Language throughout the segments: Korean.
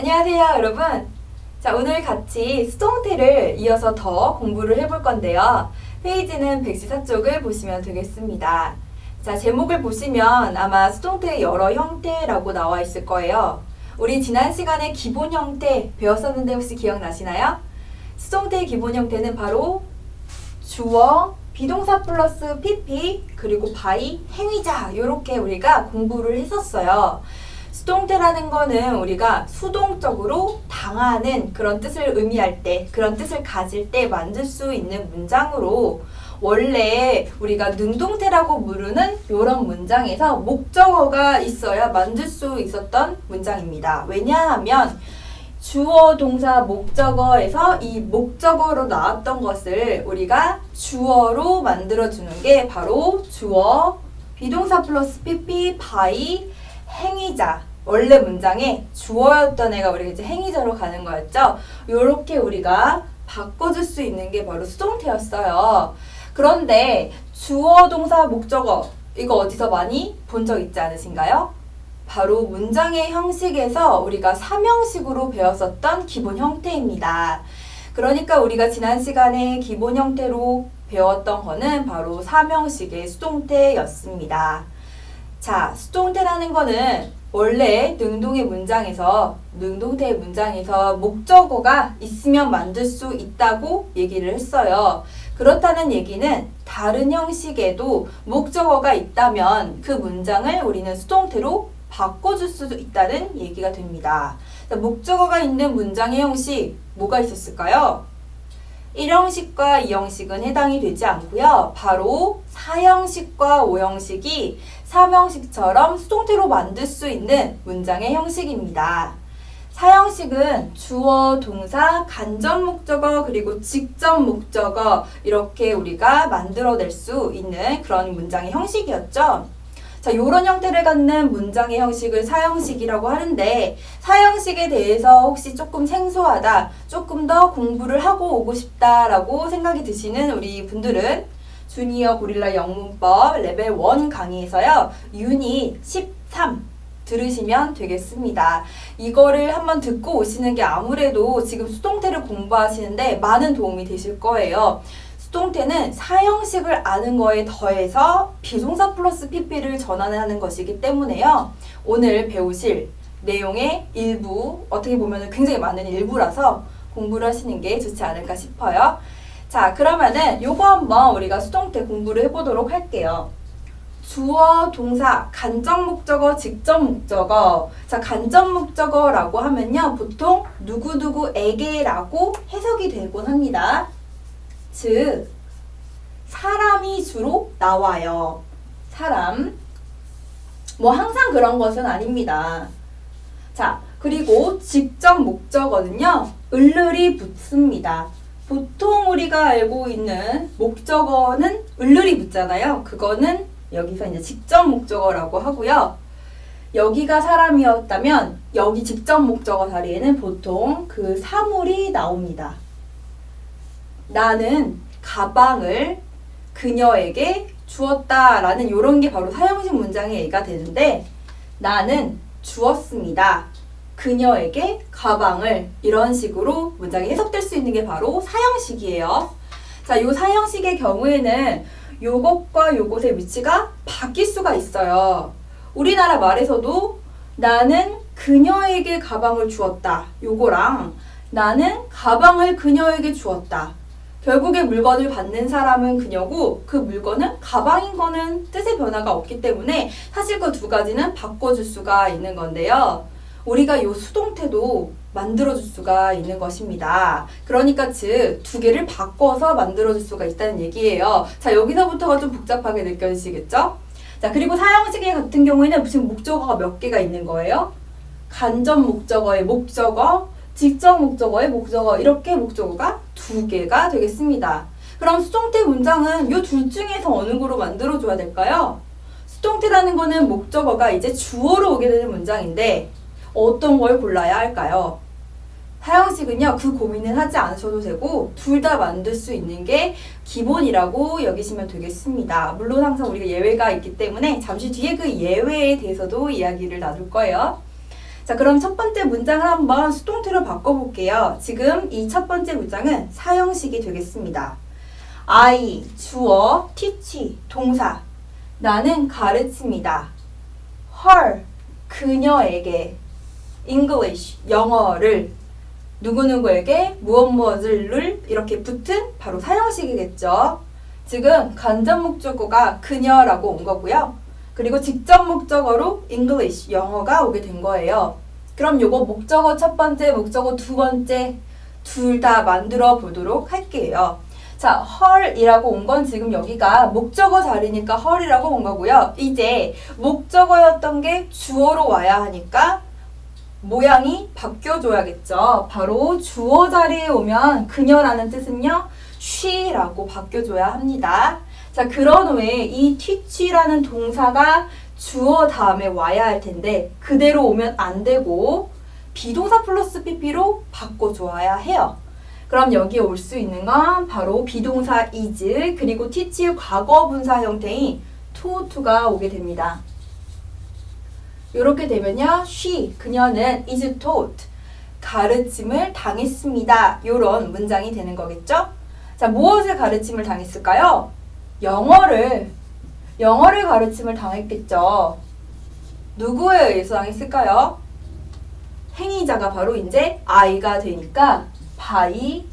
안녕하세요, 여러분. 자, 오늘 같이 수동태를 이어서 더 공부를 해볼 건데요. 페이지는 114쪽을 보시면 되겠습니다. 자, 제목을 보시면 아마 수동태의 여러 형태라고 나와 있을 거예요. 우리 지난 시간에 기본 형태 배웠었는데 혹시 기억나시나요? 수동태의 기본 형태는 바로 주어, 비동사 플러스 PP, 그리고 by, 행위자 이렇게 우리가 공부를 했었어요. 수동태라는 거는 우리가 수동적으로 당하는 그런 뜻을 의미할 때, 그런 뜻을 가질 때 만들 수 있는 문장으로 원래 우리가 능동태라고 부르는 이런 문장에서 목적어가 있어야 만들 수 있었던 문장입니다. 왜냐하면 주어, 동사, 목적어에서 이 목적어로 나왔던 것을 우리가 주어로 만들어주는 게 바로 주어, 비동사 플러스 PP, by, 행위자. 원래 문장에 주어였던 애가 우리가 이제 행위자로 가는 거였죠. 요렇게 우리가 바꿔줄 수 있는 게 바로 수동태였어요. 그런데 주어, 동사, 목적어 이거 어디서 많이 본 적 있지 않으신가요? 바로 문장의 형식에서 우리가 삼형식으로 배웠었던 기본 형태입니다. 그러니까 우리가 지난 시간에 기본 형태로 배웠던 거는 바로 삼형식의 수동태였습니다. 자, 수동태라는 거는 원래 능동태의 문장에서 목적어가 있으면 만들 수 있다고 얘기를 했어요. 그렇다는 얘기는 다른 형식에도 목적어가 있다면 그 문장을 우리는 수동태로 바꿔줄 수도 있다는 얘기가 됩니다. 자, 목적어가 있는 문장의 형식 뭐가 있었을까요? 1형식과 2형식은 해당이 되지 않고요. 바로 4형식과 5형식이 3형식처럼 수동태로 만들 수 있는 문장의 형식입니다. 4형식은 주어, 동사, 간접 목적어, 그리고 직접 목적어 이렇게 우리가 만들어낼 수 있는 그런 문장의 형식이었죠. 자, 요런 형태를 갖는 문장의 형식을 4형식이라고 하는데 4형식에 대해서 혹시 조금 생소하다, 조금 더 공부를 하고 오고 싶다라고 생각이 드시는 우리 분들은 주니어 고릴라 영문법 레벨 1 강의에서요. 유닛 13 들으시면 되겠습니다. 이거를 한번 듣고 오시는 게 아무래도 지금 수동태를 공부하시는데 많은 도움이 되실 거예요. 수동태는 4형식을 아는 거에 더해서 비동사 플러스 PP를 전환하는 것이기 때문에요. 오늘 배우실 내용의 일부, 어떻게 보면 굉장히 많은 일부라서 공부를 하시는 게 좋지 않을까 싶어요. 자, 그러면은 요거 한번 우리가 수동태 공부를 해보도록 할게요. 주어, 동사, 간접 목적어, 직접 목적어. 자, 간접 목적어라고 하면요. 보통 누구누구에게라고 해석이 되곤 합니다. 즉, 사람이 주로 나와요. 사람. 뭐 항상 그런 것은 아닙니다. 자, 그리고 직접 목적어는요. 을을이 붙습니다. 보통 우리가 알고 있는 목적어는 을을이 붙잖아요. 그거는 여기서 이제 직접 목적어라고 하고요. 여기가 사람이었다면 여기 직접 목적어 자리에는 보통 그 사물이 나옵니다. 나는 가방을 그녀에게 주었다라는 이런 게 바로 사형식 문장의 예가 되는데 나는 주었습니다. 그녀에게 가방을 이런 식으로 문장이 해석될 수 있는 게 바로 사형식이에요. 자, 이 사형식의 경우에는 요것과 요것의 위치가 바뀔 수가 있어요. 우리나라 말에서도 나는 그녀에게 가방을 주었다. 요거랑 나는 가방을 그녀에게 주었다. 결국에 물건을 받는 사람은 그녀고 그 물건은 가방인 거는 뜻의 변화가 없기 때문에 사실 그 두 가지는 바꿔줄 수가 있는 건데요. 우리가 요 수동태도 만들어줄 수가 있는 것입니다. 그러니까 즉 두 개를 바꿔서 만들어줄 수가 있다는 얘기예요. 자, 여기서부터가 좀 복잡하게 느껴지시겠죠? 자, 그리고 사형식의 같은 경우에는 지금 목적어가 몇 개가 있는 거예요? 간접 목적어의 목적어, 직접 목적어의 목적어 이렇게 목적어가 2개가 되겠습니다. 그럼 수동태 문장은 이 둘 중에서 어느 거로 만들어줘야 될까요? 수동태라는 거는 목적어가 이제 주어로 오게 되는 문장인데 어떤 걸 골라야 할까요? 사형식은요, 그 고민은 하지 않으셔도 되고 둘 다 만들 수 있는 게 기본이라고 여기시면 되겠습니다. 물론 항상 우리가 예외가 있기 때문에 잠시 뒤에 그 예외에 대해서도 이야기를 나눌 거예요. 자, 그럼 첫 번째 문장을 한번 수동태로 바꿔볼게요. 지금 이 첫 번째 문장은 사형식이 되겠습니다. I, 주어, teach, 동사. 나는 가르칩니다. her, 그녀에게. English, 영어를. 누구누구에게 무엇무엇을 이렇게 붙은 바로 사형식이겠죠. 지금 간접 목적어가 그녀라고 온 거고요. 그리고 직접 목적어로 English, 영어가 오게 된 거예요. 그럼 요거 목적어 첫 번째, 목적어 두 번째 둘 다 만들어 보도록 할게요. 자, her이라고 온 건 지금 여기가 목적어 자리니까 her이라고 온 거고요. 이제 목적어였던 게 주어로 와야 하니까 모양이 바뀌어줘야겠죠. 바로 주어 자리에 오면 그녀라는 뜻은요, she라고 바뀌어줘야 합니다. 자, 그런 후에 이 teach라는 동사가 주어 다음에 와야 할 텐데 그대로 오면 안 되고 비동사 플러스 pp로 바꿔줘야 해요. 그럼 여기에 올 수 있는 건 바로 비동사 is 그리고 teach의 과거 분사 형태인 to가 오게 됩니다. 이렇게 되면요, she, 그녀는 is taught, 가르침을 당했습니다. 이런 문장이 되는 거겠죠? 자, 무엇을 가르침을 당했을까요? 영어를 가르침을 당했겠죠. 누구에 의해서 당했을까요? 행위자가 바로 이제 I가 되니까 by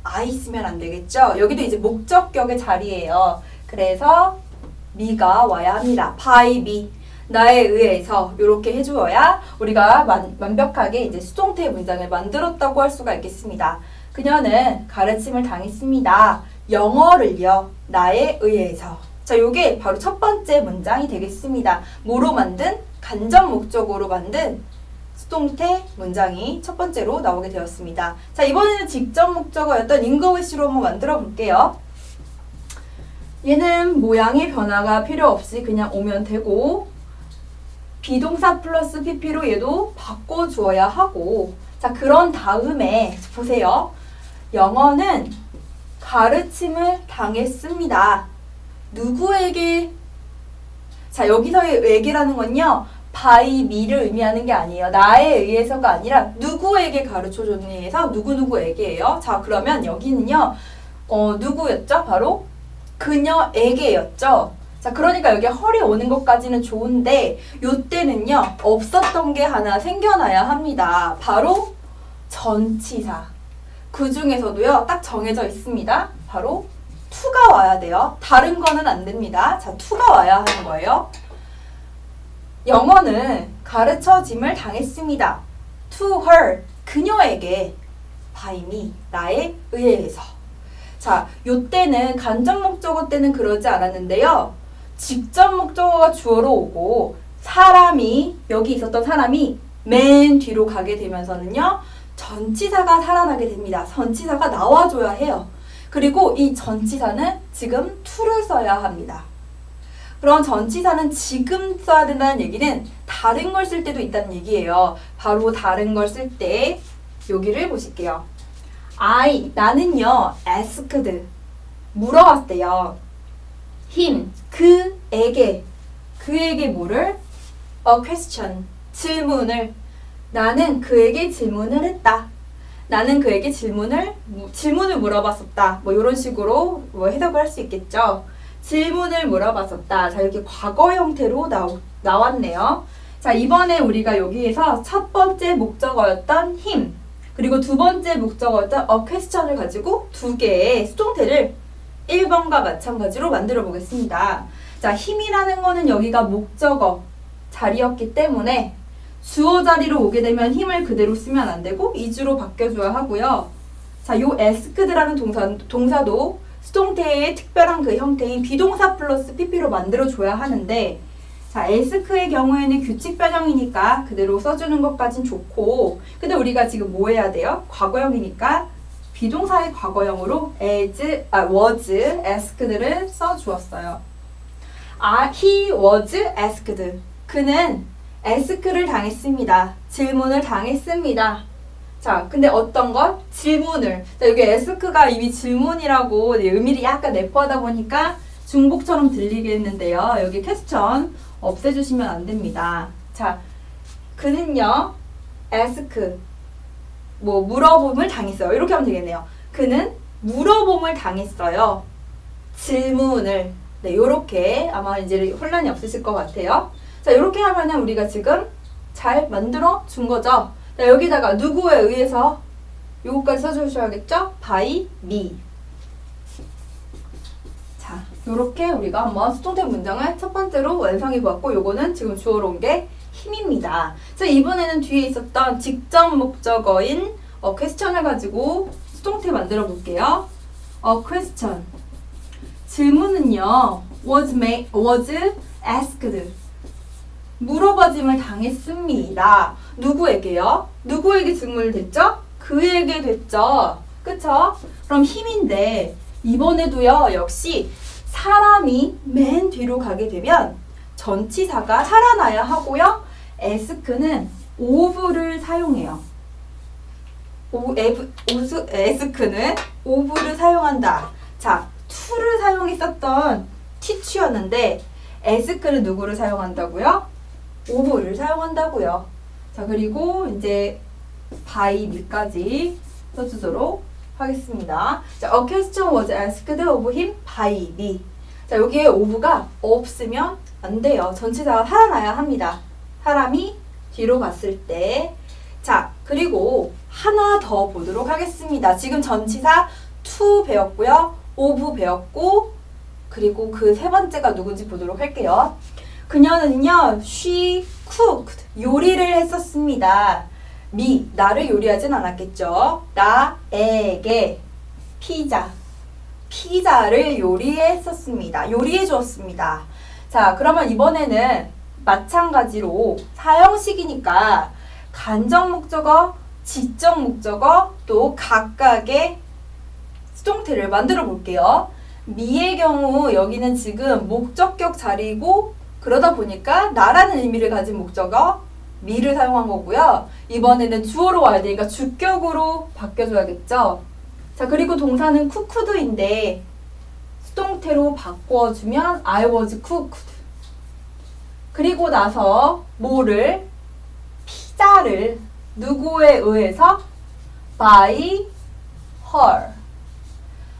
I 쓰면 안 되겠죠? 여기도 이제 목적격의 자리예요. 그래서 me가 와야 합니다. by me. 나에 의해서 이렇게 해주어야 우리가 완벽하게 이제 수동태 문장을 만들었다고 할 수가 있겠습니다. 그녀는 가르침을 당했습니다. 영어를요, 나에 의해서. 자, 요게 바로 첫 번째 문장이 되겠습니다. 뭐로 만든? 간접 목적어로 만든 수동태 문장이 첫 번째로 나오게 되었습니다. 자, 이번에는 직접 목적어였던 English로 한번 만들어 볼게요. 얘는 모양의 변화가 필요 없이 그냥 오면 되고 비동사 플러스 pp로 얘도 바꿔주어야 하고, 자, 그런 다음에 보세요. 영어는 가르침을 당했습니다. 누구에게? 자, 여기서의 에게라는 건요, by me를 의미하는 게 아니에요. 나에 의해서가 아니라 누구에게 가르쳐줬니 해서 누구누구에게예요. 자, 그러면 여기는요, 누구였죠? 바로 그녀에게였죠. 자, 그러니까 여기 헐이 오는 것까지는 좋은데 요때는요, 없었던 게 하나 생겨나야 합니다. 바로 전치사. 그 중에서도요, 딱 정해져 있습니다. 바로 to가 와야 돼요. 다른 거는 안 됩니다. 자, to가 와야 하는 거예요. 영어는 가르쳐짐을 당했습니다. To her, 그녀에게. by me, 나에 의해서. 자, 요때는 간접 목적어 때는 그러지 않았는데요. 직접 목적어가 주어로 오고 사람이, 여기 있었던 사람이 맨 뒤로 가게 되면서는요, 전치사가 살아나게 됩니다. 전치사가 나와줘야 해요. 그리고 이 전치사는 지금 to를 써야 합니다. 그럼 전치사는 지금 써야 된다는 얘기는 다른 걸 쓸 때도 있다는 얘기예요. 바로 다른 걸 쓸 때 여기를 보실게요. 나는요, asked, 물어봤대요. him, 그에게 뭐를? a question, 질문을. 나는 그에게 질문을 했다. 나는 그에게 질문을 물어봤었다. 뭐 이런 식으로 뭐 해석을 할 수 있겠죠. 질문을 물어봤었다. 자, 이렇게 과거 형태로 나왔네요. 자, 이번에 우리가 여기에서 첫 번째 목적어였던 him, 그리고 두 번째 목적어였던 a question을 가지고 두 개의 수동태를 1번과 마찬가지로 만들어 보겠습니다. 자, 힘이라는 거는 여기가 목적어 자리였기 때문에 주어 자리로 오게 되면 힘을 그대로 쓰면 안 되고 is로 바뀌어줘야 하고요. 자, 요 asked라는 동사도 수동태의 특별한 그 형태인 비동사 플러스 pp로 만들어줘야 하는데, 자, ask의 경우에는 규칙 변형이니까 그대로 써주는 것까진 좋고, 근데 우리가 지금 뭐 해야 돼요? 과거형이니까 비동사의 과거형으로 was asked를 써주었어요. He was asked. 그는 ask를 당했습니다. 질문을 당했습니다. 자, 근데 어떤 것? 질문을. 자, 여기 ask가 이미 질문이라고 의미를 약간 내포하다 보니까 중복처럼 들리겠는데요. 여기 퀘스천 없애주시면 안 됩니다. 자, 그는요, ask, 뭐 물어봄을 당했어요. 이렇게 하면 되겠네요. 그는 물어봄을 당했어요. 질문을. 네, 요렇게 아마 이제 혼란이 없으실 것 같아요. 자, 요렇게 하면은 우리가 지금 잘 만들어 준 거죠. 자, 여기다가 누구에 의해서 요거까지 써주셔야겠죠? by me. 자, 요렇게 우리가 한번 수동태 문장을 첫 번째로 완성해 보았고, 요거는 지금 주어로 온 게 힘입니다. 자, 이번에는 뒤에 있었던 직접 목적어인 question을 가지고 수동태 만들어 볼게요. question. 질문은요, was asked. 물어봐짐을 당했습니다. 누구에게요? 누구에게 질문을 됐죠? 그에게 됐죠. 그쵸? 그럼 힘인데, 이번에도요, 역시 사람이 맨 뒤로 가게 되면 전치사가 살아나야 하고요. ask는 of를 사용해요. ask는 of를 사용한다. 자, to를 사용했었던 teach였는데 ask는 누구를 사용한다고요? of를 사용한다고요. 자, 그리고 이제 by me까지 써주도록 하겠습니다. 자, a question was asked of him by me. 자, 여기에 of가 없으면 안 돼요. 전치사가 살아나야 합니다. 사람이 뒤로 갔을 때. 자, 그리고 하나 더 보도록 하겠습니다. 지금 전치사 to 배웠고요. of 배웠고, 그리고 그 세 번째가 누군지 보도록 할게요. 그녀는요, she cooked. 요리를 했었습니다. me, 나를 요리하진 않았겠죠. 나에게 피자를 요리했었습니다. 요리해 주었습니다. 자, 그러면 이번에는 마찬가지로 사형식이니까 간접 목적어, 지적 목적어, 또 각각의 수동태를 만들어 볼게요. me의 경우 여기는 지금 목적격 자리이고, 그러다 보니까 나라는 의미를 가진 목적어 me를 사용한 거고요. 이번에는 주어로 와야 되니까 주격으로 바뀌어줘야겠죠. 자, 그리고 동사는 cooked인데 수동태로 바꿔주면 I was cooked. 그리고 나서 뭐를? 피자를 누구에 의해서? by her.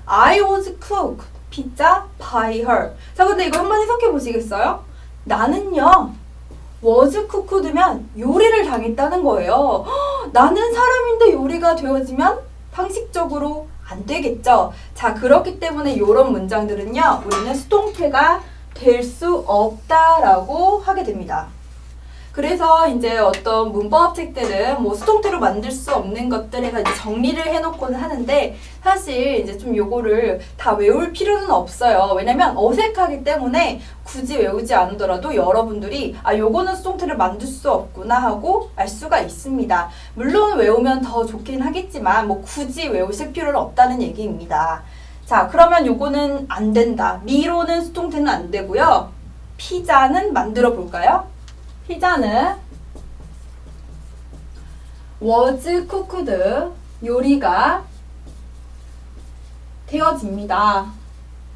I was cooked. 피자 by her. 자, 근데 이거 한번 해석해 보시겠어요? 나는요, was cooked면 요리를 당했다는 거예요. 나는 사람인데 요리가 되어지면 상식적으로 안 되겠죠. 자, 그렇기 때문에 이런 문장들은요, 우리는 수동태가 될 수 없다라고 하게 됩니다. 그래서 이제 어떤 문법 책들은 뭐 수동태로 만들 수 없는 것들에서 이제 정리를 해놓고는 하는데, 사실 이제 좀 요거를 다 외울 필요는 없어요. 왜냐면 어색하기 때문에 굳이 외우지 않더라도 여러분들이 아, 요거는 수동태를 만들 수 없구나 하고 알 수가 있습니다. 물론 외우면 더 좋긴 하겠지만 뭐 굳이 외우실 필요는 없다는 얘기입니다. 자, 그러면 요거는 안 된다. 미로는 수동태는 안 되고요. 피자는 만들어 볼까요? 피자는 was cooked, 요리가 되어집니다.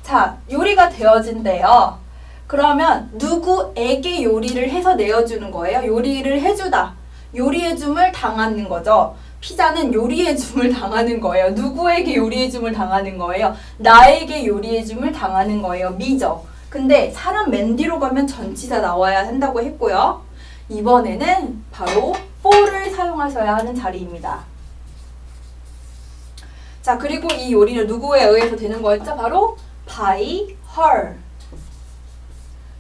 자, 요리가 되어진대요. 그러면 누구에게 요리를 해서 내어주는 거예요? 요리를 해주다. 요리해줌을 당하는 거죠. 피자는 요리해줌을 당하는 거예요. 누구에게 요리해줌을 당하는 거예요? 나에게 요리해줌을 당하는 거예요. 미죠. 근데 사람 맨 뒤로 가면 전치사 나와야 한다고 했고요. 이번에는 바로 for를 사용하셔야 하는 자리입니다. 자, 그리고 이 요리는 누구에 의해서 되는 거였죠? 바로 by her.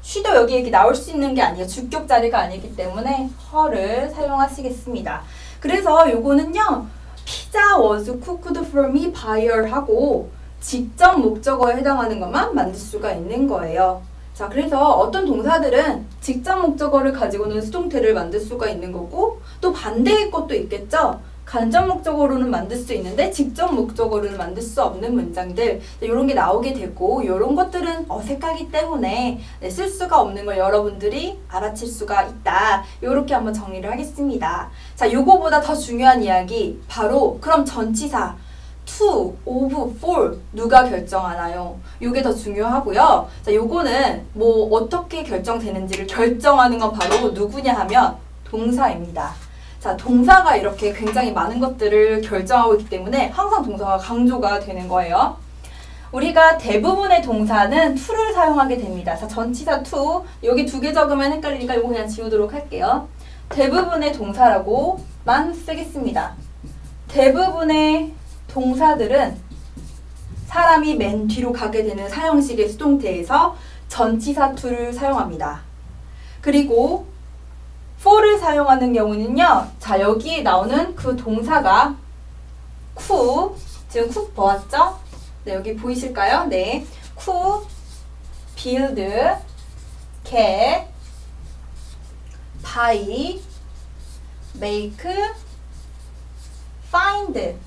she도 여기 이렇게 나올 수 있는 게 아니에요. 주격 자리가 아니기 때문에 her를 사용하시겠습니다. 그래서 요거는요, 피자 was cooked for me by her 하고 직접 목적어에 해당하는 것만 만들 수가 있는 거예요. 자, 그래서 어떤 동사들은 직접 목적어를 가지고는 수동태를 만들 수가 있는 거고, 또 반대의 것도 있겠죠. 간접 목적어로는 만들 수 있는데 직접 목적어로는 만들 수 없는 문장들, 이런 게 나오게 되고, 이런 것들은 어색하기 때문에 쓸 수가 없는 걸 여러분들이 알아챌 수가 있다. 이렇게 한번 정리를 하겠습니다. 자, 요거보다 더 중요한 이야기, 바로 그럼 전치사 to, of, for 누가 결정하나요? 요게 더 중요하고요. 자, 요거는 뭐 어떻게 결정되는지를 결정하는 건 바로 누구냐 하면 동사입니다. 자, 동사가 이렇게 굉장히 많은 것들을 결정하고 있기 때문에 항상 동사가 강조가 되는 거예요. 우리가 대부분의 동사는 to를 사용하게 됩니다. 자, 전치사 to, 여기 2개 적으면 헷갈리니까 이거 그냥 지우도록 할게요. 대부분의 동사라고만 쓰겠습니다. 대부분의 동사들은 사람이 맨 뒤로 가게 되는 사형식의 수동태에서 전치사 to를 사용합니다. 그리고 for를 사용하는 경우는요. 자, 여기에 나오는 그 동사가 cook, 지금 cook 보았죠? 네, 여기 보이실까요? 네. cook, build, get, buy, make, find.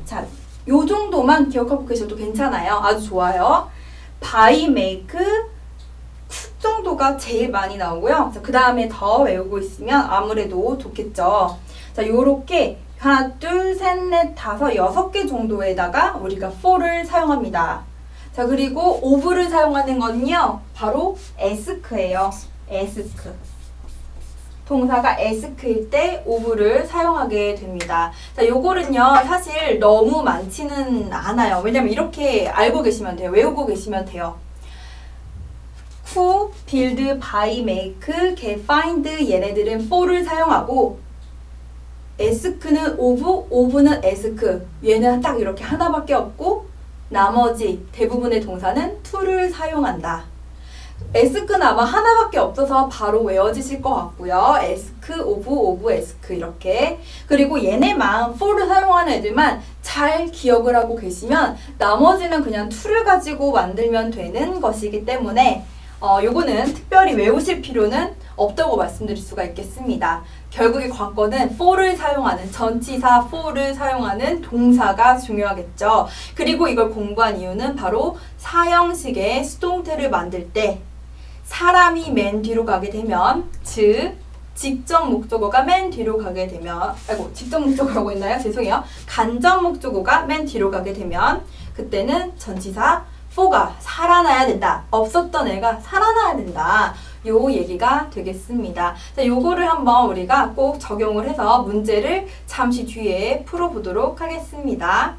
자, 요 정도만 기억하고 계셔도 괜찮아요. 아주 좋아요. buy, make, cook 정도가 제일 많이 나오고요. 그 다음에 더 외우고 있으면 아무래도 좋겠죠. 자, 요렇게 하나, 둘, 셋, 넷, 다섯, 6개 정도에다가 우리가 for를 사용합니다. 자, 그리고 of를 사용하는 거는요. 바로 ask예요. ask. 동사가 ask일 때 of를 사용하게 됩니다. 자, 요거는요. 사실 너무 많지는 않아요. 왜냐면 이렇게 알고 계시면 돼요. 외우고 계시면 돼요. cook, build, buy, make, get, find 얘네들은 for를 사용하고 ask는 of는 ask 얘는 딱 이렇게 하나밖에 없고 나머지 대부분의 동사는 to를 사용한다. ask는 아마 하나밖에 없어서 바로 외워지실 것 같고요. ask, of, ask 이렇게. 그리고 얘네만 for를 사용하는 애들만 잘 기억을 하고 계시면 나머지는 그냥 to를 가지고 만들면 되는 것이기 때문에 요거는 특별히 외우실 필요는 없다고 말씀드릴 수가 있겠습니다. 결국에 관건은 for를 사용하는 전치사 for를 사용하는 동사가 중요하겠죠. 그리고 이걸 공부한 이유는 바로 사형식의 수동태를 만들 때 사람이 맨 뒤로 가게 되면 즉 직접 목적어가 맨 뒤로 가게 되면 직접 목적어라고 했나요? 죄송해요. 간접 목적어가 맨 뒤로 가게 되면 그때는 전치사 for가 살아나야 된다. 없었던 애가 살아나야 된다. 요 얘기가 되겠습니다. 자, 요거를 한번 우리가 꼭 적용을 해서 문제를 잠시 뒤에 풀어보도록 하겠습니다.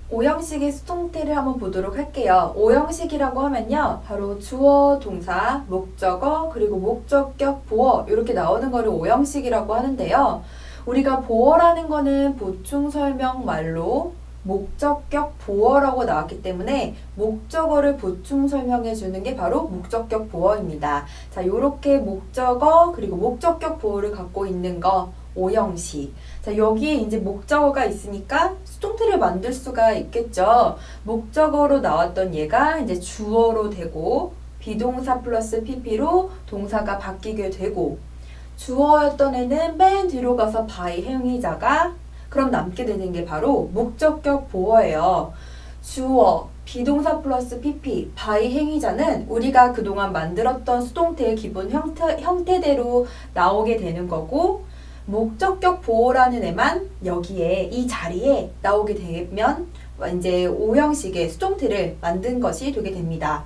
오형식의 수동태를 한번 보도록 할게요. 오형식이라고 하면요. 바로 주어, 동사, 목적어, 그리고 목적격, 보어 이렇게 나오는 거를 오형식이라고 하는데요. 우리가 보어라는 거는 보충 설명 말로 목적격 보어라고 나왔기 때문에 목적어를 보충 설명해 주는 게 바로 목적격 보어입니다. 자, 요렇게 목적어 그리고 목적격 보어를 갖고 있는 거 오형식. 자, 여기에 이제 목적어가 있으니까 수동태를 만들 수가 있겠죠. 목적어로 나왔던 얘가 이제 주어로 되고 비동사 플러스 pp로 동사가 바뀌게 되고 주어였던 애는 맨 뒤로 가서 by 행위자가 그럼 남게 되는 게 바로 목적격 보어예요. 주어, 비동사 플러스 pp, by 행위자는 우리가 그동안 만들었던 수동태의 기본 형태대로 나오게 되는 거고 목적격 보어라는 애만 여기에 이 자리에 나오게 되면 이제 오형식의 수동태를 만든 것이 되게 됩니다.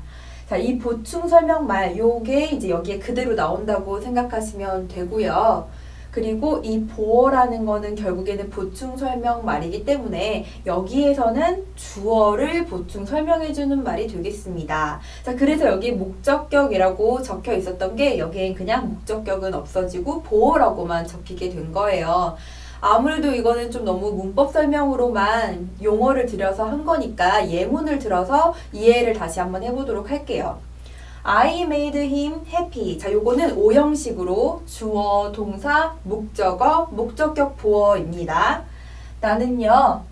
자, 이 보충 설명말 요게 이제 여기에 그대로 나온다고 생각하시면 되고요. 그리고 이 보어라는 거는 결국에는 보충 설명 말이기 때문에 여기에서는 주어를 보충 설명해주는 말이 되겠습니다. 자, 그래서 여기 목적격이라고 적혀 있었던 게 여기엔 그냥 목적격은 없어지고 보어라고만 적히게 된 거예요. 아무래도 이거는 좀 너무 문법 설명으로만 용어를 들여서 한 거니까 예문을 들어서 이해를 다시 한번 해보도록 할게요. I made him happy. 자, 요거는 오형식으로 주어, 동사, 목적어, 목적격 보어입니다. 나는요,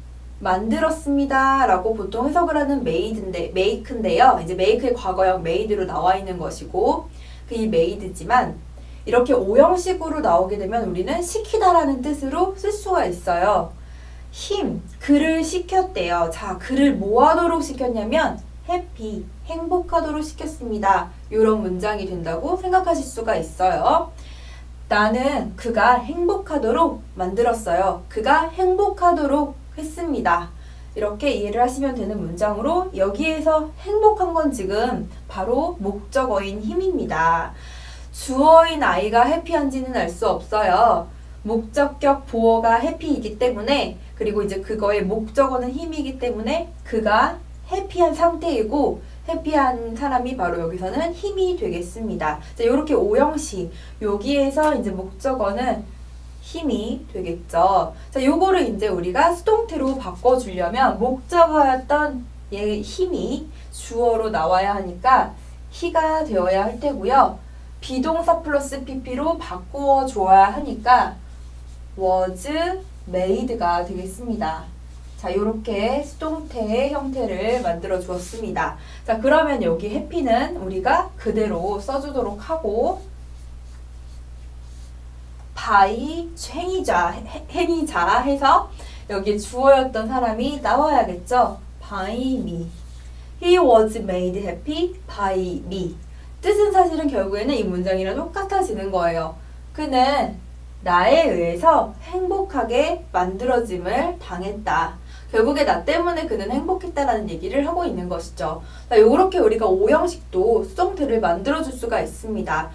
만들었습니다. 라고 보통 해석을 하는 make인데요. 이제 make의 과거형 made로 나와 있는 것이고, 그 이 made지만, 이렇게 오형식으로 나오게 되면 우리는 시키다라는 뜻으로 쓸 수가 있어요. him, 그를 시켰대요. 자, 그를 뭐 하도록 시켰냐면, happy, 행복하도록 시켰습니다. 이런 문장이 된다고 생각하실 수가 있어요. 나는 그가 행복하도록 만들었어요. 그가 행복하도록 했습니다. 이렇게 이해를 하시면 되는 문장으로 여기에서 행복한 건 지금 바로 목적어인 힘입니다. 주어인 I가 해피한지는 알 수 없어요. 목적격 보어가 해피이기 때문에, 그리고 이제 그거의 목적어는 힘이기 때문에 그가 해피한 상태이고, 해피한 사람이 바로 여기서는 힘이 되겠습니다. 자, 이렇게 오형식, 여기에서 이제 목적어는 힘이 되겠죠. 자, 요거를 이제 우리가 수동태로 바꿔주려면 목적어였던 얘 힘이 주어로 나와야 하니까 he가 되어야 할 테고요. 비동사 플러스 pp로 바꾸어 줘야 하니까 was made가 되겠습니다. 자, 요렇게 수동태의 형태를 만들어 주었습니다. 자, 그러면 여기 해피는 우리가 그대로 써주도록 하고, by 행위자 해서 여기 주어였던 사람이 나와야겠죠. by me. He was made happy by me. 뜻은 사실은 결국에는 이 문장이랑 똑같아지는 거예요. 그는 나에 의해서 행복하게 만들어짐을 당했다. 결국에 나 때문에 그는 행복했다라는 얘기를 하고 있는 것이죠. 이렇게 우리가 오형식도 수동태를 만들어줄 수가 있습니다.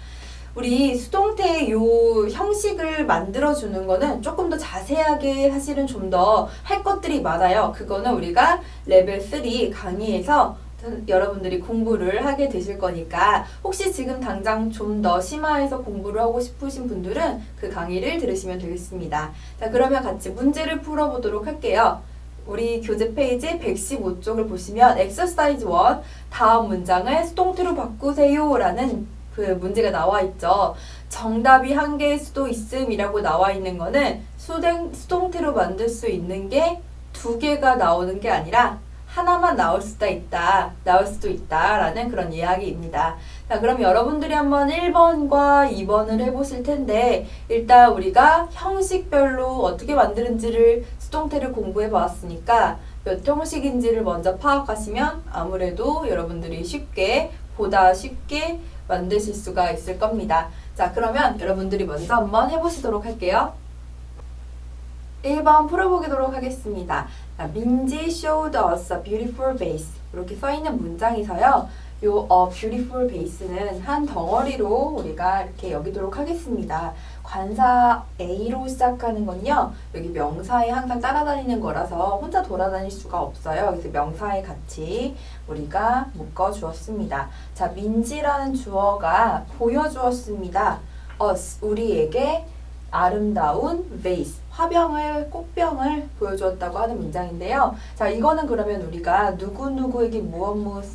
우리 수동태의 요 형식을 만들어주는 거는 조금 더 자세하게 사실은 좀 더 할 것들이 많아요. 그거는 우리가 레벨 3 강의에서 여러분들이 공부를 하게 되실 거니까 혹시 지금 당장 좀 더 심화해서 공부를 하고 싶으신 분들은 그 강의를 들으시면 되겠습니다. 자, 그러면 같이 문제를 풀어보도록 할게요. 우리 교재 페이지 115쪽을 보시면 exercise 1 다음 문장을 수동태로 바꾸세요 라는 그 문제가 나와 있죠. 정답이 한 개일 수도 있음이라고 나와 있는 거는 수동태로 만들 수 있는 게 두 개가 나오는 게 아니라 하나만 나올 수도 있다 라는 그런 이야기입니다. 자, 그럼 여러분들이 한번 1번과 2번을 해보실 텐데, 일단 우리가 형식별로 어떻게 만드는지를 수동태를 공부해 봤으니까 몇 형식인지를 먼저 파악하시면 아무래도 여러분들이 보다 쉽게 만드실 수가 있을 겁니다. 자, 그러면 여러분들이 먼저 한번 해보시도록 할게요. 1번 풀어보도록 하겠습니다. 민지 showed us a beautiful vase. 이렇게 써있는 문장에서요. 요 beautiful vase는 한 덩어리로 우리가 이렇게 여기도록 하겠습니다. 관사 A로 시작하는 건요. 여기 명사에 항상 따라다니는 거라서 혼자 돌아다닐 수가 없어요. 그래서 명사에 같이 우리가 묶어주었습니다. 자, 민지라는 주어가 보여주었습니다. us, 우리에게 아름다운 vase, 꽃병을 보여주었다고 하는 문장인데요. 자, 이거는 그러면 우리가 누구누구에게 무엇을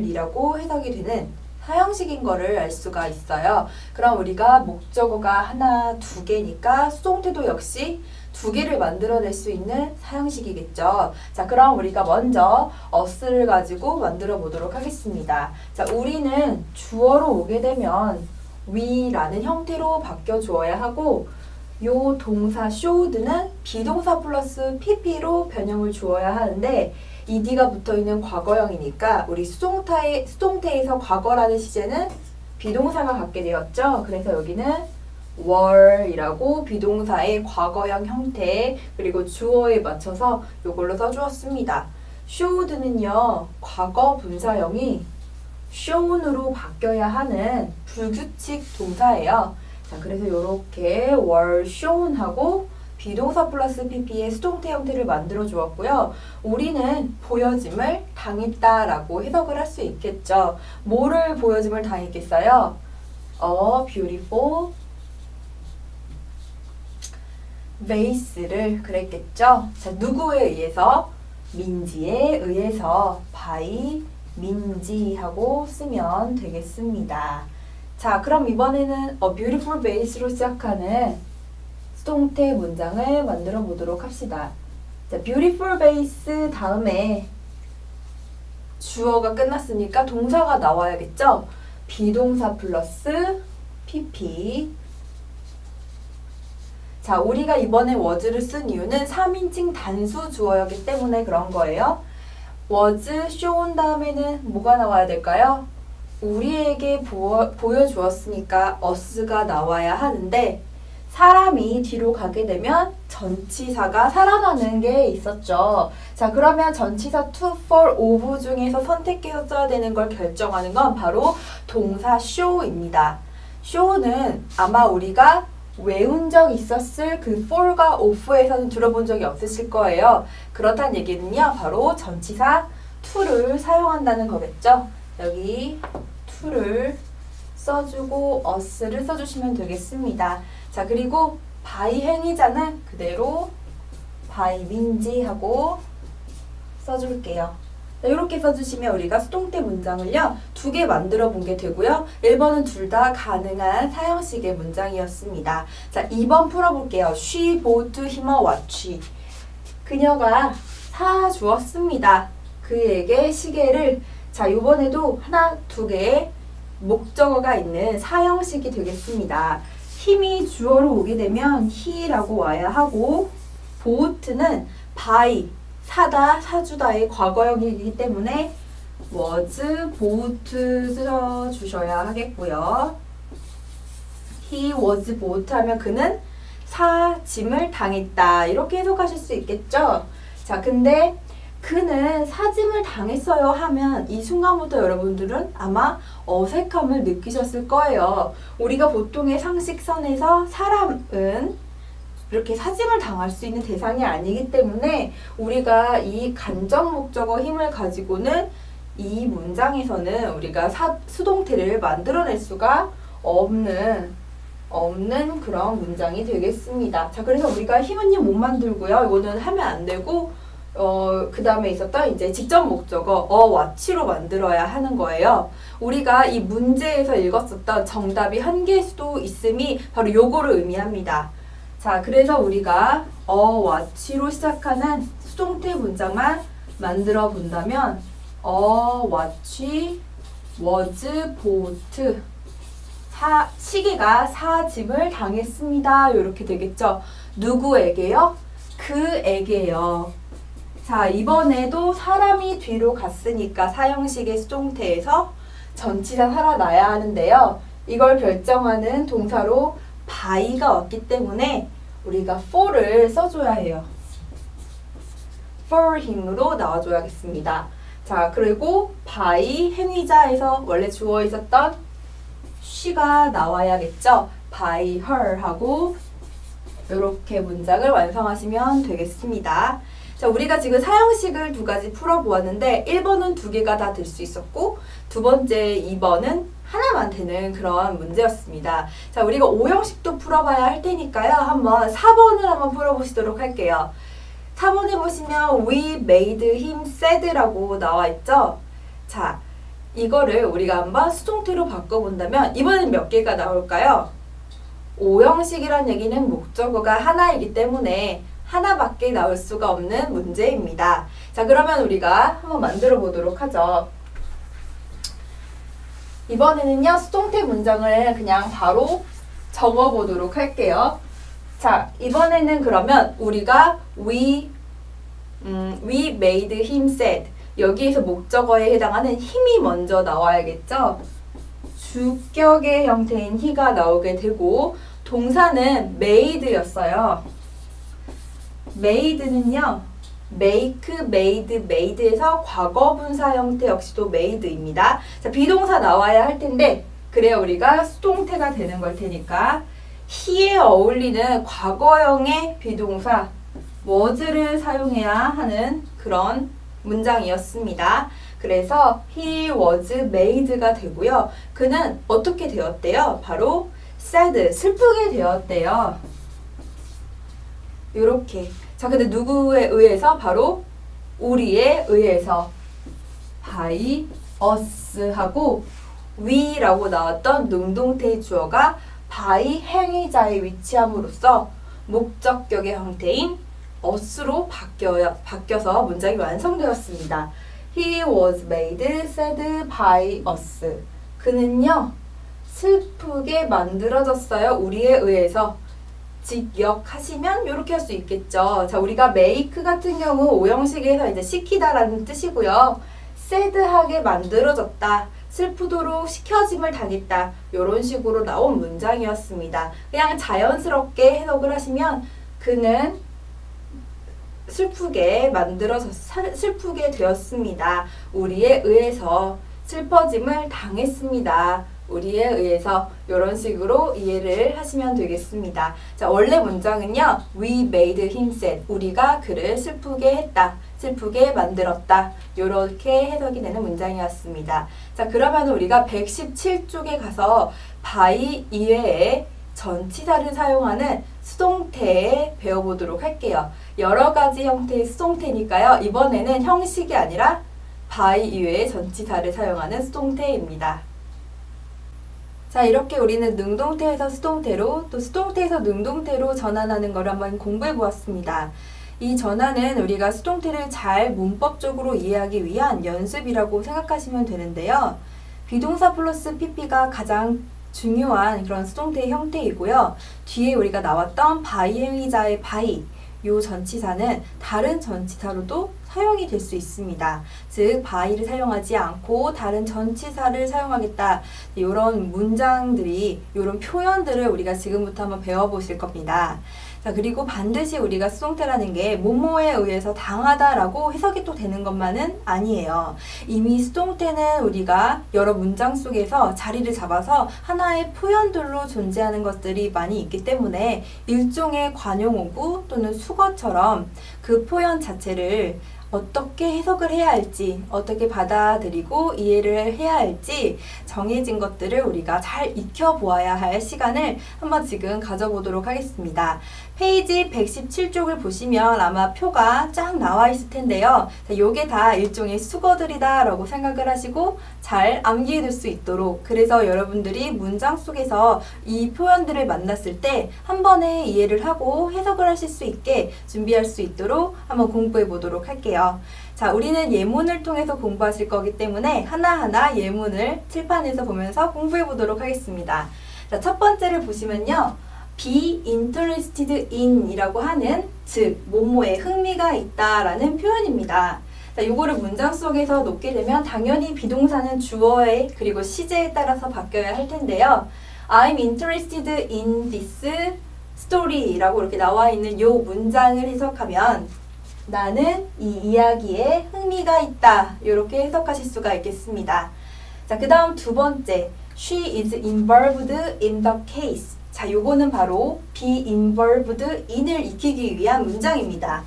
이라고 해석이 되는 사형식인 거를 알 수가 있어요. 그럼 우리가 목적어가 하나, 두 개니까 수동태도 역시 두 개를 만들어낼 수 있는 사형식이겠죠. 자, 그럼 우리가 먼저 us를 가지고 만들어 보도록 하겠습니다. 자, 우리는 주어로 오게 되면 we라는 형태로 바뀌어 주어야 하고, 요 동사 showed는 비동사 플러스 pp로 변형을 주어야 하는데, ed가 붙어있는 과거형이니까 우리 수동태에서 과거라는 시제는 비동사가 갖게 되었죠. 그래서 여기는 were이라고 비동사의 과거형 형태, 그리고 주어에 맞춰서 요걸로 써주었습니다. showed는요, 과거 분사형이 shown으로 바뀌어야 하는 불규칙 동사예요. 자, 그래서 이렇게 were shown하고 비동사 플러스 pp의 수동태 형태를 만들어 주었고요. 우리는 보여짐을 당했다라고 해석을 할 수 있겠죠. 뭐를 보여짐을 당했겠어요? A beautiful vase를 그랬겠죠. 자, 누구에 의해서? 민지에 의해서 by 민지하고 쓰면 되겠습니다. 자, 그럼 이번에는 a beautiful vase로 시작하는 수동태 문장을 만들어 보도록 합시다. 자, beautiful vase 다음에 주어가 끝났으니까 동사가 나와야겠죠? 비동사 플러스 pp. 자, 우리가 이번에 was를 쓴 이유는 3인칭 단수 주어였기 때문에 그런 거예요. was shown 다음에는 뭐가 나와야 될까요? 우리에게 보여주었으니까 us가 나와야 하는데, 사람이 뒤로 가게 되면 전치사가 살아나는 게 있었죠. 자, 그러면 전치사 to, for, of 중에서 선택해서 써야 되는 걸 결정하는 건 바로 동사 show입니다. show는 아마 우리가 외운 적 있었을 그 for과 of에서는 들어본 적이 없으실 거예요. 그렇다는 얘기는요, 바로 전치사 to를 사용한다는 거겠죠. 여기 to를 써주고 us를 써주시면 되겠습니다. 자, 그리고 by 행위자는 그대로 by 민지 하고 써줄게요. 이렇게 써주시면 우리가 수동태 문장을요 2개 만들어 본 게 되고요. 1번은 둘 다 가능한 사형식의 문장이었습니다. 자, 2번 풀어볼게요. She bought him a watch. 그녀가 사주었습니다. 그에게 시계를. 자, 이번에도 하나, 2개의 목적어가 있는 사형식이 되겠습니다. 힘이 주어로 오게 되면 he라고 와야 하고, bought는 by 사다, 사주다의 과거형이기 때문에 was bought 써주셔야 하겠고요. He was bought 하면 그는 사짐을 당했다. 이렇게 해석하실 수 있겠죠? 자, 근데 그는 사짐을 당했어요 하면 이 순간부터 여러분들은 아마 어색함을 느끼셨을 거예요. 우리가 보통의 상식선에서 사람은 이렇게 사짐을 당할 수 있는 대상이 아니기 때문에 우리가 이 간접 목적어 힘을 가지고는 이 문장에서는 우리가 수동태를 만들어낼 수가 없는 그런 문장이 되겠습니다. 자, 그래서 우리가 힘은요 못 만들고요. 이거는 하면 안 되고 그 다음에 있었던 이제 직접 목적어 watch로 만들어야 하는 거예요. 우리가 이 문제에서 읽었었던 정답이 한 개일 수도 있음이 바로 요거를 의미합니다. 자, 그래서 우리가 watch로 시작하는 수동태 문장만 만들어 본다면 watch was bought 시계가 사짐을 당했습니다. 이렇게 되겠죠. 누구에게요? 그에게요. 자, 이번에도 사람이 뒤로 갔으니까 사형식의 수동태에서 전치사 살아나야 하는데요. 이걸 결정하는 동사로 by가 왔기 때문에 우리가 for를 써줘야 해요. for him으로 나와줘야겠습니다. 자, 그리고 by 행위자에서 원래 주어 있었던 she가 나와야겠죠. by her 하고 이렇게 문장을 완성하시면 되겠습니다. 자, 우리가 지금 사형식을 2가지 풀어보았는데 1번은 2개가 다 될 수 있었고 2번째 2번은 하나만 되는 그런 문제였습니다. 자, 우리가 5형식도 풀어봐야 할 테니까요. 한번 4번을 한번 풀어보시도록 할게요. 4번에 보시면 We made him sad라고 나와 있죠. 자, 이거를 우리가 한번 수동태로 바꿔본다면 이번엔 몇 개가 나올까요? 5형식이란 얘기는 목적어가 하나이기 때문에 하나밖에 나올 수가 없는 문제입니다. 자, 그러면 우리가 한번 만들어 보도록 하죠. 이번에는요, 수동태 문장을 그냥 바로 적어 보도록 할게요. 자, 이번에는 그러면 우리가 we made him sad. 여기에서 목적어에 해당하는 힘이 먼저 나와야겠죠? 주격의 형태인 he가 나오게 되고 동사는 made였어요. made는요, make, made, made에서 과거 분사 형태 역시도 made입니다. 자, 비동사 나와야 할 텐데 그래야 우리가 수동태가 되는 걸 테니까 he에 어울리는 과거형의 비동사 was를 사용해야 하는 그런 문장이었습니다. 그래서 he was made가 되고요. 그는 어떻게 되었대요? 바로 sad, 슬프게 되었대요. 이렇게. 자, 근데 누구에 의해서? 바로 우리에 의해서 by us 하고 we라고 나왔던 능동태의 주어가 by 행위자에 위치함으로써 목적격의 형태인 us로 바뀌어서 문장이 완성되었습니다. He was made sad by us. 그는요, 슬프게 만들어졌어요. 우리에 의해서. 직역하시면 이렇게 할 수 있겠죠. 자, 우리가 make 같은 경우 5형식에서 이제 시키다라는 뜻이고요. sad하게 만들어졌다. 슬프도록 시켜짐을 당했다. 이런 식으로 나온 문장이었습니다. 그냥 자연스럽게 해석을 하시면 그는 슬프게 슬프게 되었습니다. 우리에 의해서 슬퍼짐을 당했습니다. 우리에 의해서 이런 식으로 이해를 하시면 되겠습니다. 자, 원래 문장은요. We made him sad. 우리가 그를 슬프게 했다. 슬프게 만들었다. 이렇게 해석이 되는 문장이었습니다. 자, 그러면 우리가 117쪽에 가서 by 이외에 전치사를 사용하는 수동태 배워보도록 할게요. 여러 가지 형태의 수동태니까요. 이번에는 형식이 아니라 by 이외에 전치사를 사용하는 수동태입니다. 자, 이렇게 우리는 능동태에서 수동태로 또 수동태에서 능동태로 전환하는 걸 한번 공부해 보았습니다. 이 전환은 우리가 수동태를 잘 문법적으로 이해하기 위한 연습이라고 생각하시면 되는데요. 비동사 플러스 pp가 가장 중요한 그런 수동태의 형태이고요. 뒤에 우리가 나왔던 by 행위자의 by, 요 전치사는 다른 전치사로도 사용이 될 수 있습니다. 즉, by를 사용하지 않고 다른 전치사를 사용하겠다. 이런 문장들이, 이런 표현들을 우리가 지금부터 한번 배워보실 겁니다. 자, 그리고 반드시 우리가 수동태라는 게 뭐뭐에 의해서 당하다라고 해석이 또 되는 것만은 아니에요. 이미 수동태는 우리가 여러 문장 속에서 자리를 잡아서 하나의 표현들로 존재하는 것들이 많이 있기 때문에 일종의 관용어구 또는 수거처럼 그 표현 자체를 어떻게 해석을 해야 할지, 어떻게 받아들이고 이해를 해야 할지 정해진 것들을 우리가 잘 익혀보아야 할 시간을 한번 지금 가져보도록 하겠습니다. 페이지 117쪽을 보시면 아마 표가 쫙 나와 있을 텐데요. 자, 요게 다 일종의 수거들이다 라고 생각을 하시고 잘 암기해둘 수 있도록, 그래서 여러분들이 문장 속에서 이 표현들을 만났을 때 한 번에 이해를 하고 해석을 하실 수 있게 준비할 수 있도록 한번 공부해 보도록 할게요. 자, 우리는 예문을 통해서 공부하실 거기 때문에 하나하나 예문을 칠판에서 보면서 공부해 보도록 하겠습니다. 자, 첫 번째를 보시면요. be interested in 이라고 하는, 즉 뭐뭐에 흥미가 있다라는 표현입니다. 자, 요거를 문장 속에서 놓게 되면 당연히 비동사는 주어에 그리고 시제에 따라서 바뀌어야 할 텐데요. I'm interested in this story 라고 이렇게 나와 있는 요 문장을 해석하면 나는 이 이야기에 흥미가 있다, 이렇게 해석하실 수가 있겠습니다. 자, 그 다음 두 번째, she is involved in the case. 자, 요거는 바로 be involved in을 익히기 위한 문장입니다.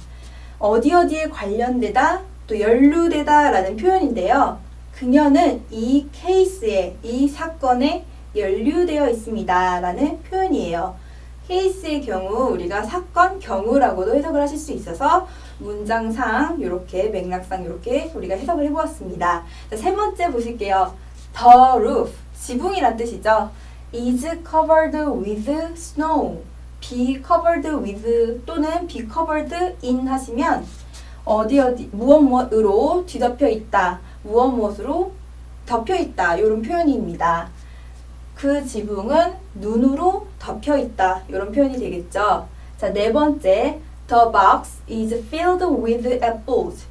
어디에 관련되다, 또 연루되다 라는 표현인데요. 그녀는 이 케이스에, 이 사건에 연루되어 있습니다 라는 표현이에요. 케이스의 경우 우리가 사건 경우라고도 해석을 하실 수 있어서 문장상 이렇게 맥락상 이렇게 우리가 해석을 해보았습니다. 자, 세 번째 보실게요. The roof, 지붕이란 뜻이죠. is covered with snow. be covered with 또는 be covered in 하시면 무엇으로 뒤덮여 있다, 무엇으로 덮여 있다, 이런 표현입니다. 그 지붕은 눈으로 덮여 있다, 이런 표현이 되겠죠. 자, 네 번째, the box is filled with apples.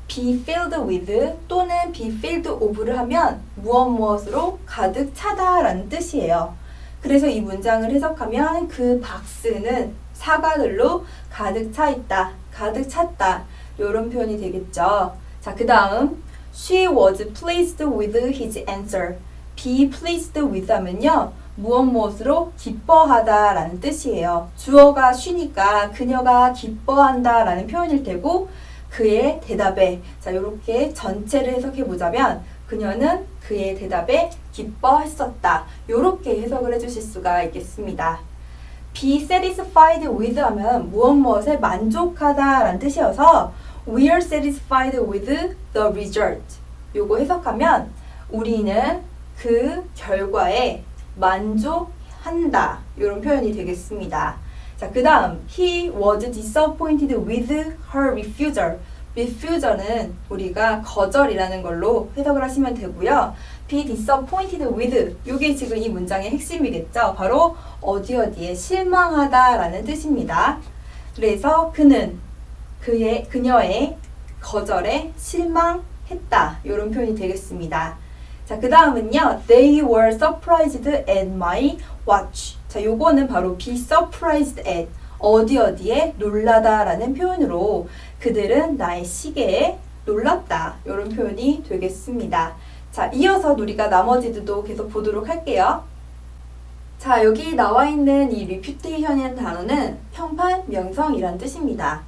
be filled with 또는 be filled of를 하면 무엇으로 가득 차다 라는 뜻이에요. 그래서 이 문장을 해석하면 그 박스는 사과들로 가득 차 있다, 가득 찼다, 이런 표현이 되겠죠. 자, 그 다음 she was pleased with his answer. be pleased with 하면요, 무엇으로 기뻐하다 라는 뜻이에요. 주어가 she니까 그녀가 기뻐한다 라는 표현일 테고 그의 대답에, 자, 이렇게 전체를 해석해 보자면 그녀는 그의 대답에 기뻐했었다, 이렇게 해석을 해주실 수가 있겠습니다. be satisfied with 하면 무엇에 만족하다 라는 뜻이어서 we are satisfied with the result. 요거 해석하면 우리는 그 결과에 만족한다, 이런 표현이 되겠습니다. 자, 그 다음 he was disappointed with her refusal. refusal은 우리가 거절이라는 걸로 해석을 하시면 되고요. be disappointed with, 이게 지금 이 문장의 핵심이겠죠. 바로 어디에 실망하다 라는 뜻입니다. 그래서 그는 그녀의 거절에 실망했다, 이런 표현이 되겠습니다. 자, 그 다음은요. They were surprised at my watch. 자, 요거는 바로 be surprised at, 어디에 놀라다 라는 표현으로 그들은 나의 시계에 놀랐다, 이런 표현이 되겠습니다. 자, 자, 이어서 우리가 나머지도 계속 보도록 할게요. 자, 여기 나와 있는 이 reputation이라는 단어는 평판, 명성이란 뜻입니다.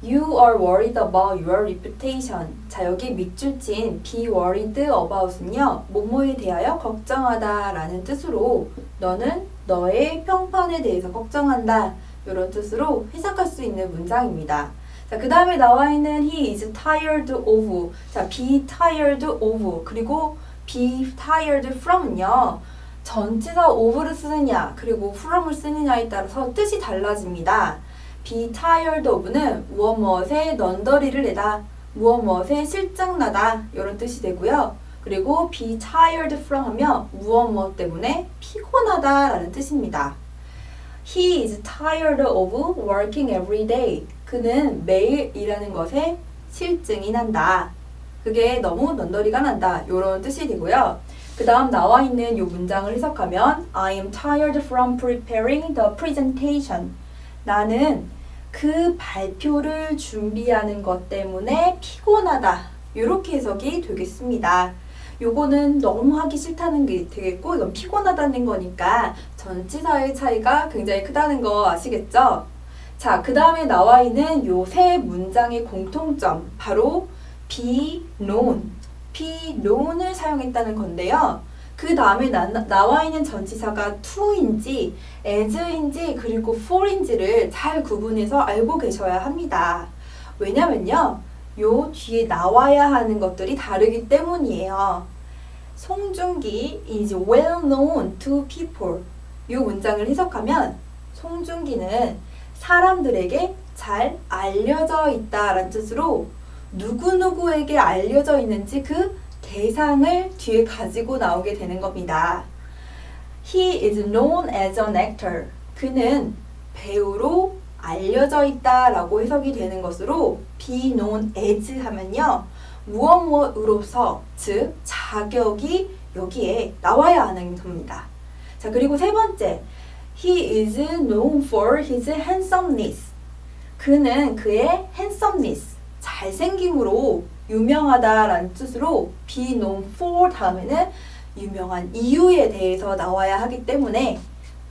You are worried about your reputation. 자, 여기 밑줄 친 be worried about은요, 뭐뭐에 대하여 걱정하다 라는 뜻으로 너는 너의 평판에 대해서 걱정한다, 이런 뜻으로 해석할 수 있는 문장입니다. 자, 그 다음에 나와 있는 he is tired of. 자, be tired of 그리고 be tired from은요, 전치사 of를 쓰느냐 그리고 from을 쓰느냐에 따라서 뜻이 달라집니다. be tired of는 무엇무엇에 넌더리를 내다, 무엇무엇에 실증나다, 이런 뜻이 되고요. 그리고 be tired from 하면 무엇무엇 때문에 피곤하다 라는 뜻입니다. He is tired of working every day. 그는 매일 일하는 것에 실증이 난다. 그게 너무 넌더리가 난다, 이런 뜻이 되고요. 그 다음 나와 있는 이 문장을 해석하면 I am tired from preparing the presentation. 나는 그 발표를 준비하는 것 때문에 피곤하다, 이렇게 해석이 되겠습니다. 요거는 너무 하기 싫다는 게 되겠고, 이건 피곤하다는 거니까 전치사의 차이가 굉장히 크다는 거 아시겠죠? 자, 그 다음에 나와 있는 요 세 문장의 공통점, 바로 be known, be known을 사용했다는 건데요. 그 다음에 나와 있는 전치사가 to인지 as인지 그리고 for인지를 잘 구분해서 알고 계셔야 합니다. 왜냐면요, 요 뒤에 나와야 하는 것들이 다르기 때문이에요. 송중기 is well known to people. 이 문장을 해석하면 송중기는 사람들에게 잘 알려져 있다라는 뜻으로 누구누구에게 알려져 있는지 그 대상을 뒤에 가지고 나오게 되는 겁니다. He is known as an actor. 그는 배우로 알려져 있다라고 해석이 되는 것으로 be known as 하면요, 무엇무엇으로서, 즉 자격이 여기에 나와야 하는 겁니다. 자, 그리고 세 번째, he is known for his handsomeness. 그는 그의 handsomeness, 잘생김으로 유명하다라는 뜻으로 be known for 다음에는 유명한 이유에 대해서 나와야 하기 때문에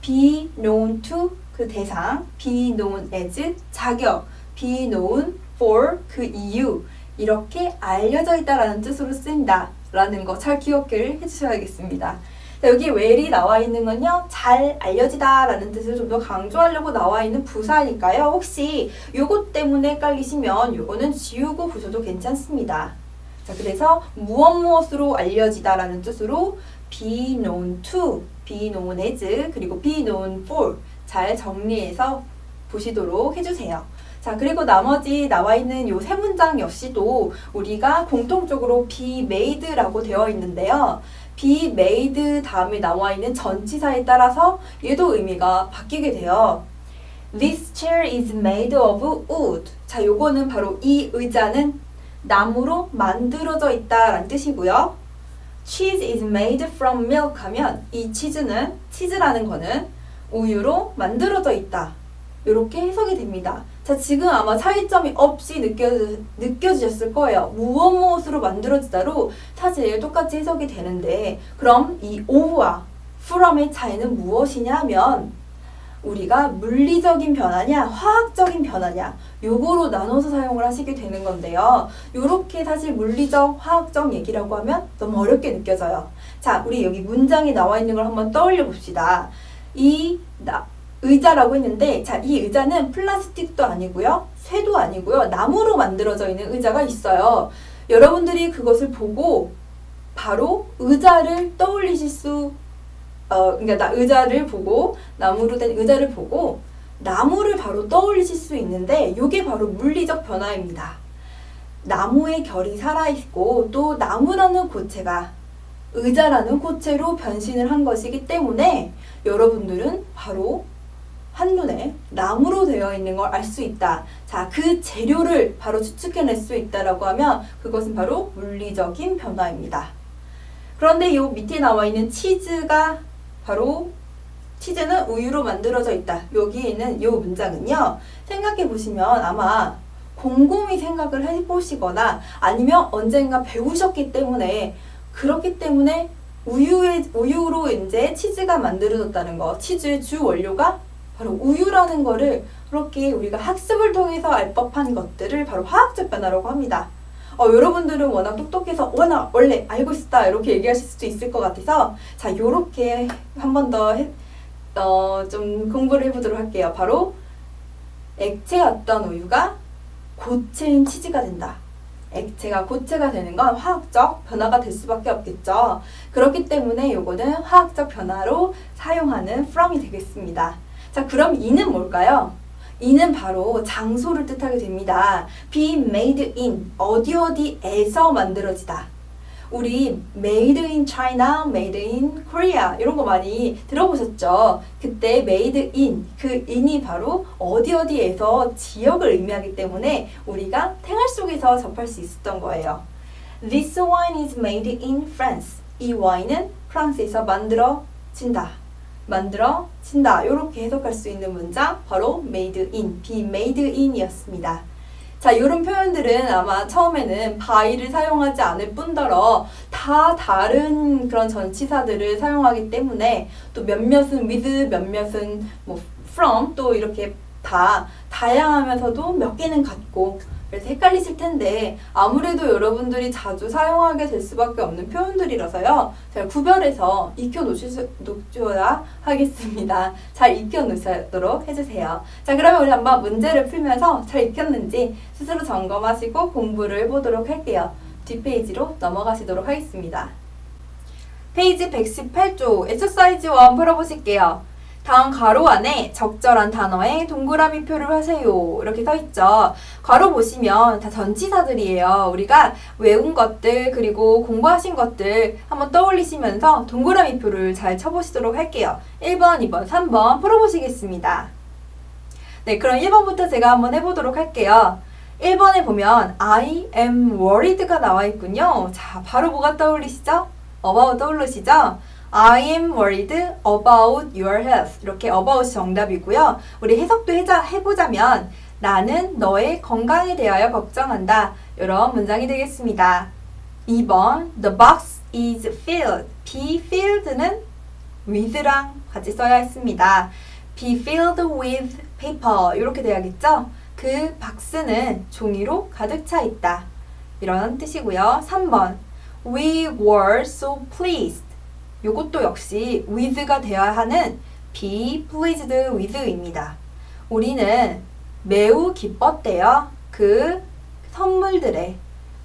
be known to 그 대상, be known as 자격, be known for 그 이유, 이렇게 알려져 있다라는 뜻으로 쓰인다 라는 거 잘 기억을 해주셔야겠습니다. 자, 여기 well이 나와 있는 건요, 잘 알려지다 라는 뜻을 좀 더 강조하려고 나와 있는 부사니까요. 혹시 요것 때문에 헷갈리시면 요거는 지우고 보셔도 괜찮습니다. 자, 그래서 무엇무엇으로 알려지다 라는 뜻으로 be known to, be known as, 그리고 be known for 잘 정리해서 보시도록 해주세요. 자, 그리고 나머지 나와 있는 요 세 문장 역시도 우리가 공통적으로 be made라고 되어 있는데요. be made 다음에 나와 있는 전치사에 따라서 얘도 의미가 바뀌게 돼요. This chair is made of wood. 자, 요거는 바로 이 의자는 나무로 만들어져 있다라는 뜻이고요. Cheese is made from milk 하면 이 치즈라는 거는 우유로 만들어져 있다, 이렇게 해석이 됩니다. 자, 지금 아마 차이점이 없이 느껴지셨을 거예요. 무엇무엇으로 만들어지다로 사실 똑같이 해석이 되는데, 그럼 이 of와 from의 차이는 무엇이냐면 우리가 물리적인 변화냐 화학적인 변화냐 요거로 나눠서 사용을 하시게 되는 건데요. 요렇게 사실 물리적 화학적 얘기라고 하면 너무 어렵게 느껴져요. 자, 우리 여기 문장에 나와 있는 걸 한번 떠올려 봅시다. 의자라고 했는데, 자, 이 의자는 플라스틱도 아니고요, 쇠도 아니고요, 나무로 만들어져 있는 의자가 있어요. 여러분들이 그것을 보고 바로 의자를 떠올리실 수, 그러니까 의자를 보고, 나무로 된 의자를 보고 나무를 바로 떠올리실 수 있는데, 이게 바로 물리적 변화입니다. 나무의 결이 살아있고 또 나무라는 고체가 의자라는 고체로 변신을 한 것이기 때문에 여러분들은 바로 한눈에 나무로 되어 있는 걸 알 수 있다. 자, 그 재료를 바로 추측해낼 수 있다라고 하면 그것은 바로 물리적인 변화입니다. 그런데 이 밑에 나와 있는 치즈가 바로 치즈는 우유로 만들어져 있다. 여기에 있는 이 문장은요, 생각해 보시면 아마 곰곰이 생각을 해보시거나 아니면 언젠가 배우셨기 때문에 그렇기 때문에 우유로 이제 치즈가 만들어졌다는 거, 치즈의 주 원료가 바로 우유라는 거를 그렇게 우리가 학습을 통해서 알 법한 것들을 바로 화학적 변화라고 합니다. 여러분들은 워낙 똑똑해서 워낙 원래 알고 있었다 이렇게 얘기하실 수도 있을 것 같아서 자, 요렇게 한 번 더 좀 공부를 해보도록 할게요. 바로 액체였던 우유가 고체인 치즈가 된다. 액체가 고체가 되는 건 화학적 변화가 될 수밖에 없겠죠. 그렇기 때문에 요거는 화학적 변화로 사용하는 from이 되겠습니다. 자, 그럼 이는 뭘까요? 이는 바로 장소를 뜻하게 됩니다. be made in, 어디에서 만들어지다. 우리 made in China, made in Korea 이런 거 많이 들어보셨죠? 그때 made in, 그 in이 바로 어디에서 지역을 의미하기 때문에 우리가 생활 속에서 접할 수 있었던 거예요. This wine is made in France. 이 와인은 프랑스에서 만들어진다. 이렇게 해석할 수 있는 문장 바로 made in, be made in이었습니다. 자, 이런 표현들은 아마 처음에는 by를 사용하지 않을 뿐더러 다 다른 그런 전치사들을 사용하기 때문에 또 몇몇은 with, 몇몇은 뭐 from 또 이렇게 다 다양하면서도 몇 개는 같고 그래서 헷갈리실 텐데 아무래도 여러분들이 자주 사용하게 될 수밖에 없는 표현들이라서요. 제가 구별해서 익혀놓으셔야 하겠습니다. 잘 익혀놓으도록 해주세요. 자, 그러면 우리 한번 문제를 풀면서 잘 익혔는지 스스로 점검하시고 공부를 해보도록 할게요. 뒷페이지로 넘어가시도록 하겠습니다. 페이지 118조 엑서사이즈 1 풀어보실게요. 다음 가로 안에 적절한 단어에 동그라미 표를 하세요. 이렇게 써있죠. 가로 보시면 다 전치사들이에요. 우리가 외운 것들 그리고 공부하신 것들 한번 떠올리시면서 동그라미 표를 잘 쳐보시도록 할게요. 1번, 2번, 3번 풀어보시겠습니다. 네, 그럼 1번부터 제가 한번 해보도록 할게요. 1번에 보면 I am worried가 나와 있군요. 자, 바로 뭐가 떠올리시죠? about 떠올리시죠? I am worried about your health. 이렇게 about이 정답이고요. 우리 해석도 해보자면 나는 너의 건강에 대하여 걱정한다. 이런 문장이 되겠습니다. 2번 The box is filled. be filled는 with랑 같이 써야 했습니다. be filled with paper. 이렇게 돼야겠죠? 그 박스는 종이로 가득 차 있다. 이런 뜻이고요. 3번 We were so pleased. 이것도 역시 with가 되어야 하는 be pleased with입니다. 우리는 매우 기뻤대요.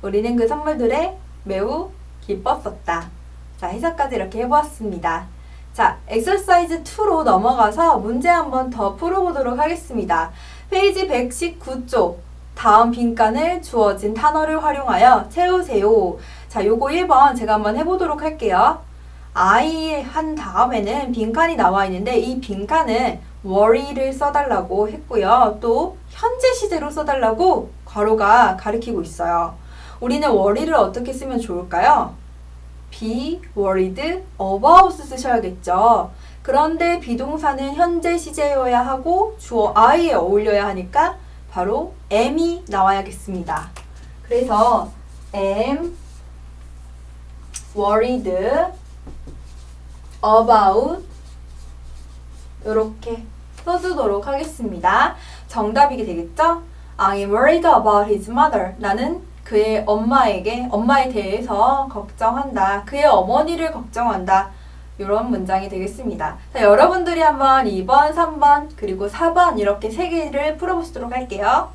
우리는 그 선물들에 매우 기뻤었다. 자, 해석까지 이렇게 해보았습니다. 자, exercise 2로 넘어가서 문제 한번 더 풀어보도록 하겠습니다. 페이지 119쪽 다음 빈칸을 주어진 단어를 활용하여 채우세요. 자, 요거 1번 제가 한번 해보도록 할게요. I 한 다음에는 빈칸이 나와 있는데 이 빈칸은 worry를 써달라고 했고요. 또 현재 시제로 써달라고 괄호가 가리키고 있어요. 우리는 worry를 어떻게 쓰면 좋을까요? be worried about 쓰셔야겠죠. 그런데 비동사는 현재 시제여야 하고 주어 I에 어울려야 하니까 바로 am이 나와야겠습니다. 그래서 am worried about 이렇게 써주도록 하겠습니다. 정답이게 되겠죠? I am worried about his mother. 나는 그의 엄마에 대해서 걱정한다. 그의 어머니를 걱정한다. 이런 문장이 되겠습니다. 자, 여러분들이 한번 2번, 3번, 그리고 4번 이렇게 3개를 풀어보시도록 할게요.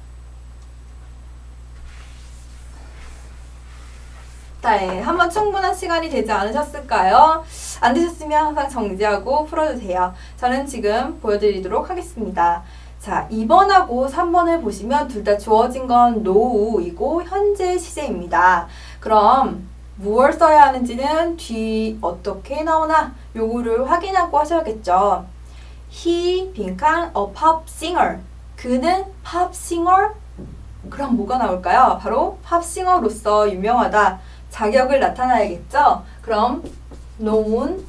네, 한번 충분한 시간이 되지 않으셨을까요? 안 되셨으면 항상 정지하고 풀어주세요. 저는 지금 보여드리도록 하겠습니다. 자, 2번하고 3번을 보시면 둘 다 주어진 건 now이고 현재 시제입니다. 그럼 무엇을 써야 하는지는 뒤 어떻게 나오나 요거를 확인하고 하셔야겠죠. He 빈칸 a pop singer. 그는 pop singer? 그럼 뭐가 나올까요? 바로 pop singer로서 유명하다. 자격을 나타나야겠죠? 그럼 known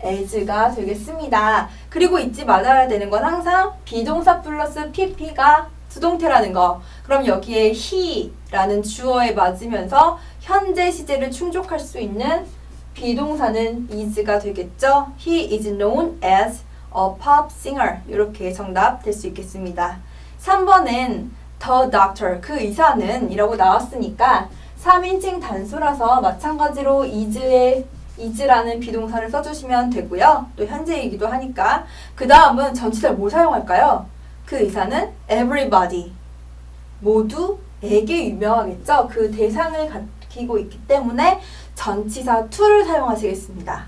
as가 되겠습니다. 그리고 잊지 말아야 되는 건 항상 비동사 플러스 pp가 수동태라는 거. 그럼 여기에 라는 주어에 맞으면서 현재 시제를 충족할 수 있는 비동사는 is가 되겠죠. He is known as a pop singer. 이렇게 정답 될 수 있겠습니다. 3번은 the doctor, 그 의사는 이라고 나왔으니까 3인칭 단수라서 마찬가지로 is라는 비동사를 써주시면 되고요. 또 현재이기도 하니까. 그 다음은 전치사를 뭘 사용할까요? 그 의사는 everybody, 모두에게 유명하겠죠. 그 대상을 가리키고 있기 때문에 전치사 to를 사용하시겠습니다.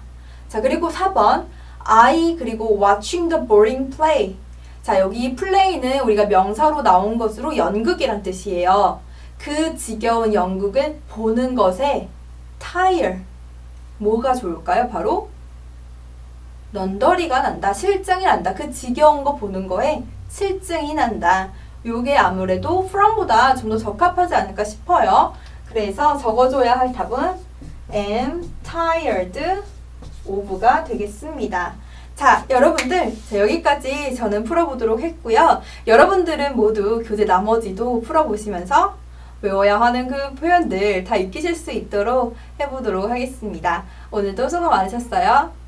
자, 그리고 4번 I 그리고 watching the boring play. 자, 여기 play는 우리가 명사로 나온 것으로 연극이란 뜻이에요. 그 지겨운 연극을 보는 것에 tire, 뭐가 좋을까요? 바로 넌더리가 난다, 실증이 난다. 그 지겨운 거 보는 거에 실증이 난다. 요게 아무래도 from보다 좀 더 적합하지 않을까 싶어요. 그래서 적어줘야 할 답은 am tired of가 되겠습니다. 자, 여러분들, 여기까지 저는 풀어보도록 했고요. 여러분들은 모두 교재 나머지도 풀어보시면서 외워야 하는 그 표현들 다 익히실 수 있도록 해보도록 하겠습니다. 오늘도 수고 많으셨어요.